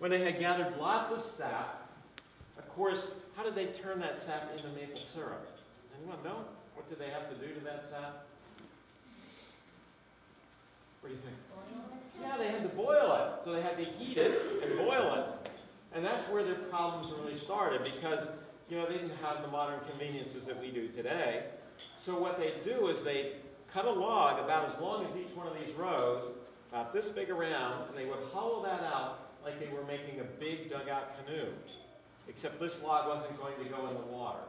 When they had gathered lots of sap, of course, how did they turn that sap into maple syrup? Anyone know? What did they have to do to that sap? What do you think? Yeah, they had to boil it. So they had to heat it and boil it. And that's where their problems really started because, they didn't have the modern conveniences that we do today. So what they do is they cut a log about as long as each one of these rows, about this big around, and they would hollow that out like they were making a big dugout canoe. Except this log wasn't going to go in the water.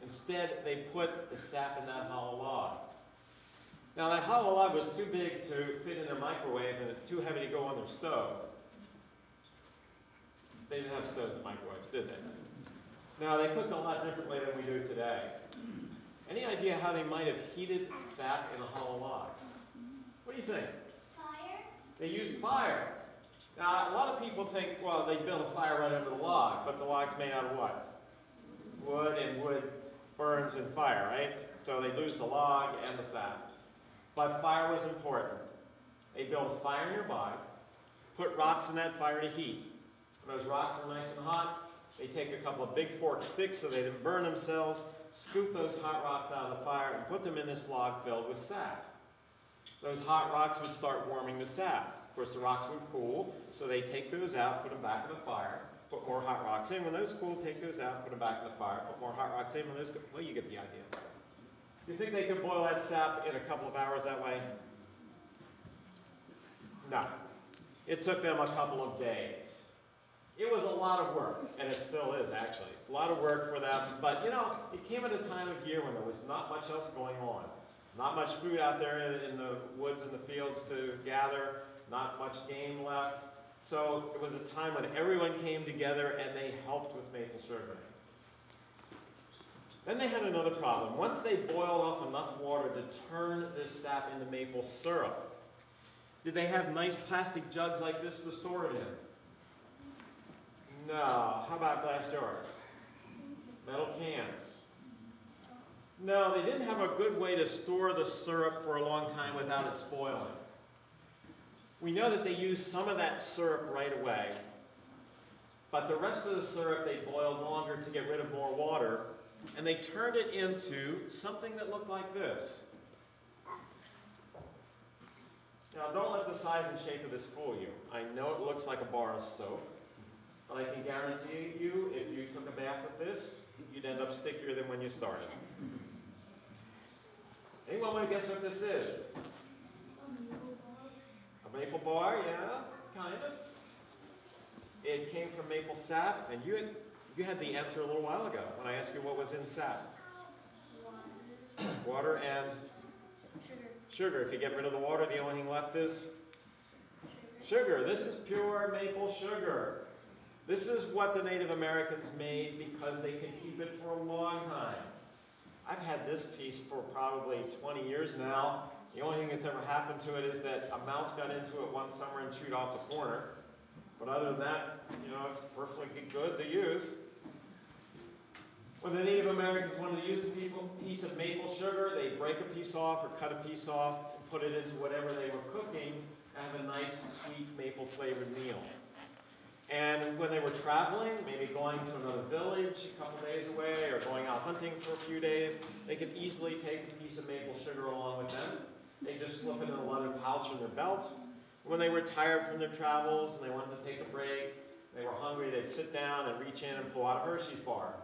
Instead, they put the sap in that hollow log. Now, that hollow log was too big to fit in their microwave and too heavy to go on their stove. They didn't have stoves and microwaves, did they? Now, they cooked a lot differently than we do today. Any idea how they might have heated sap in a hollow log? What do you think? Fire? They used fire. Now, a lot of people think, well, they built a fire right under the log, but the log's made out of what? Wood, and wood burns in fire, right? So they lose the log and the sap. But fire was important. They built a fire nearby, put rocks in that fire to heat. When those rocks are nice and hot, they take a couple of big forked sticks so they didn't burn themselves, scoop those hot rocks out of the fire, and put them in this log filled with sap. Those hot rocks would start warming the sap. Of course, the rocks would cool, so they take those out, put them back in the fire, put more hot rocks in. When those cool, take those out, put them back in the fire, put more hot rocks in. When those cool, well, you get the idea. Do you think they could boil that sap in a couple of hours that way? No. It took them a couple of days. It was a lot of work, and it still is, actually. A lot of work for them, but, it came at a time of year when there was not much else going on. Not much food out there in the woods and the fields to gather, not much game left. So it was a time when everyone came together and they helped with maple sugar. Then they had another problem. Once they boiled off enough water to turn this sap into maple syrup, did they have nice plastic jugs like this to store it in? No. How about glass jars? Metal cans? No, they didn't have a good way to store the syrup for a long time without it spoiling. We know that they used some of that syrup right away, but the rest of the syrup they boiled longer to get rid of more water, and they turned it into something that looked like this. Now, don't let the size and shape of this fool you. I know it looks like a bar of soap, but I can guarantee you, if you took a bath with this, you'd end up stickier than when you started. Anyone want to guess what this is? A maple bar, yeah, kind of. It came from maple sap, and you had the answer a little while ago when I asked you what was in sap. Water and sugar. If you get rid of the water, the only thing left is sugar. This is pure maple sugar. This is what the Native Americans made because they could keep it for a long time. I've had this piece for probably 20 years now. The only thing that's ever happened to it is that a mouse got into it one summer and chewed off the corner. But other than that, it's perfectly good to use. When the Native Americans wanted to use a piece of maple sugar, they'd break a piece off or cut a piece off and put it into whatever they were cooking and have a nice, sweet, maple-flavored meal. And when they were traveling, maybe going to another village a couple days away or going out hunting for a few days, they could easily take a piece of maple sugar along with them. They just slip it in a leather pouch in their belt. When they were tired from their travels and they wanted to take a break, they were hungry, they'd sit down and reach in and pull out a Hershey's bar.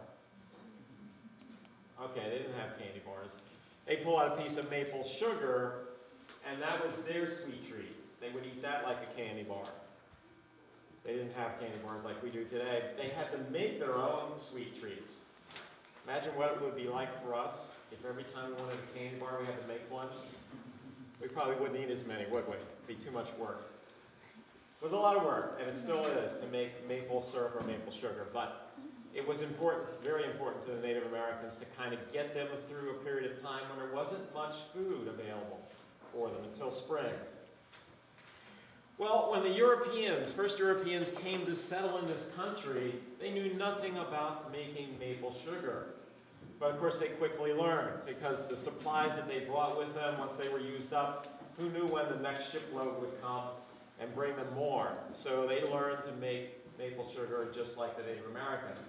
Okay, they didn't have candy bars. They pull out a piece of maple sugar, and that was their sweet treat. They would eat that like a candy bar. They didn't have candy bars like we do today. They had to make their own sweet treats. Imagine what it would be like for us if every time we wanted a candy bar we had to make one. We probably wouldn't eat as many, would we? It'd be too much work. It was a lot of work, and it still is, to make maple syrup or maple sugar. But it was important, very important to the Native Americans to kind of get them through a period of time when there wasn't much food available for them until spring. Well, when the first Europeans came to settle in this country, they knew nothing about making maple sugar. But of course they quickly learned, because the supplies that they brought with them, once they were used up, who knew when the next shipload would come and bring them more. So they learned to make maple sugar just like the Native Americans.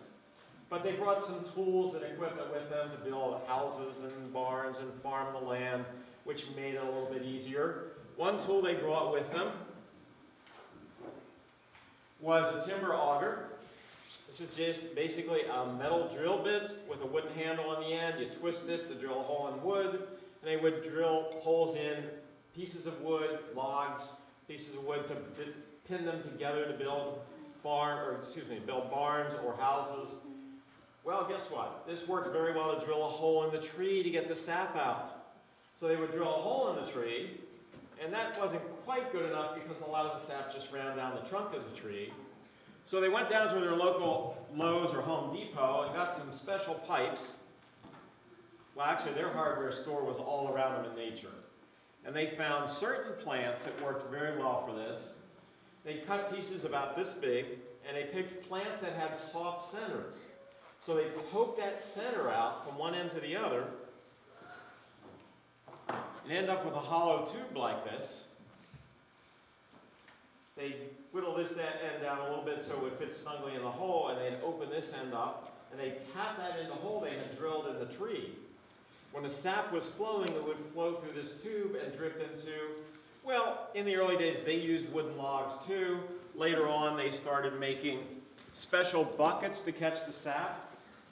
But they brought some tools and equipment with them to build houses and barns and farm the land, which made it a little bit easier. One tool they brought with them was a timber auger. This is just basically a metal drill bit with a wooden handle on the end. You twist this to drill a hole in wood, and they would drill holes in pieces of wood, logs, pieces of wood to pin them together to build build barns or houses. Well, guess what? This worked very well to drill a hole in the tree to get the sap out. So they would drill a hole in the tree, and that wasn't quite good enough because a lot of the sap just ran down the trunk of the tree. So they went down to their local Lowe's or Home Depot and got some special pipes. Well, actually, their hardware store was all around them in nature. And they found certain plants that worked very well for this. They cut pieces about this big, and they picked plants that had soft centers. So they poked that center out from one end to the other, and end up with a hollow tube like this. They whittle this end down a little bit so it would fit snugly in the hole, and they'd open this end up, and they'd tap that in the hole they had drilled in the tree. When the sap was flowing, it would flow through this tube and drip into, well, in the early days they used wooden logs too. Later on they started making special buckets to catch the sap.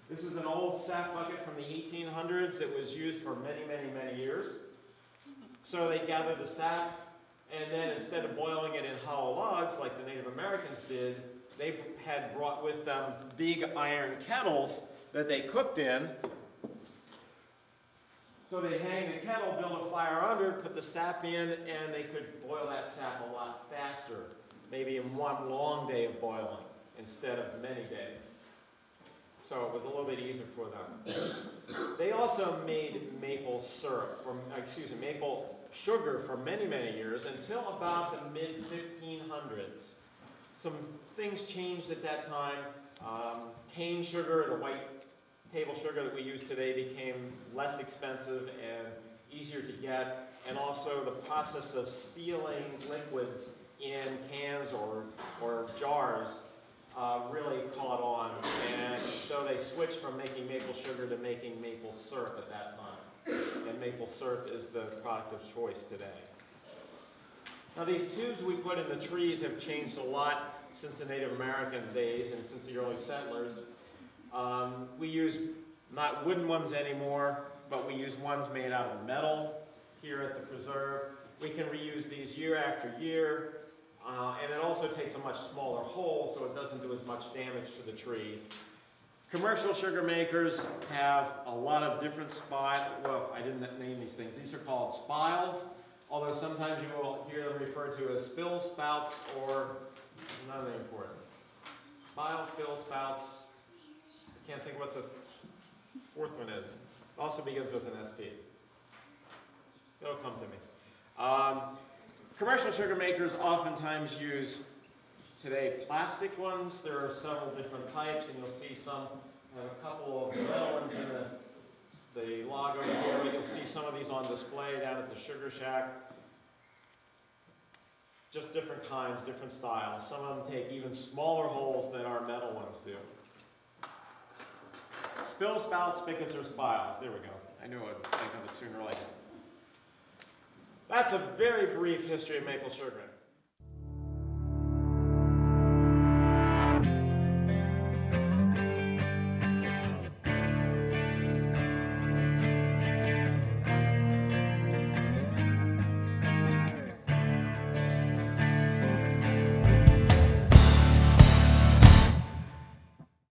This is an old sap bucket from the 1800s that was used for many, many, many years. So they gathered the sap, and then instead of boiling it in hollow logs like the Native Americans did, they had brought with them big iron kettles that they cooked in. So they'd hang the kettle, build a fire under, put the sap in, and they could boil that sap a lot faster, maybe in one long day of boiling instead of many days. So it was a little bit easier for them. They also made maple sugar for many, many years until about the mid-1500s. Some things changed at that time. Cane sugar, the white table sugar that we use today, became less expensive and easier to get, and also the process of sealing liquids in cans or jars really caught on, and so they switched from making maple sugar to making maple syrup at that time. And maple syrup is the product of choice today. Now these tubes we put in the trees have changed a lot since the Native American days and since the early settlers. We use not wooden ones anymore, but we use ones made out of metal here at the preserve. We can reuse these year after year. And it also takes a much smaller hole, so it doesn't do as much damage to the tree. Commercial sugar makers have a lot of different I didn't name these things. These are called spiles, although sometimes you will hear them referred to as spill spouts or another name for it. Spiles, spill spouts. I can't think what the fourth one is. It also begins with an SP. It'll come to me. Commercial sugar makers oftentimes use today plastic ones. There are several different types, and you'll see some have a couple of metal ones in the log over here. You'll see some of these on display down at the Sugar Shack. Just different kinds, different styles. Some of them take even smaller holes than our metal ones do. Spill spouts, spigots, or spiles. There we go. I knew I'd think of it sooner or later. That's a very brief history of maple sugar.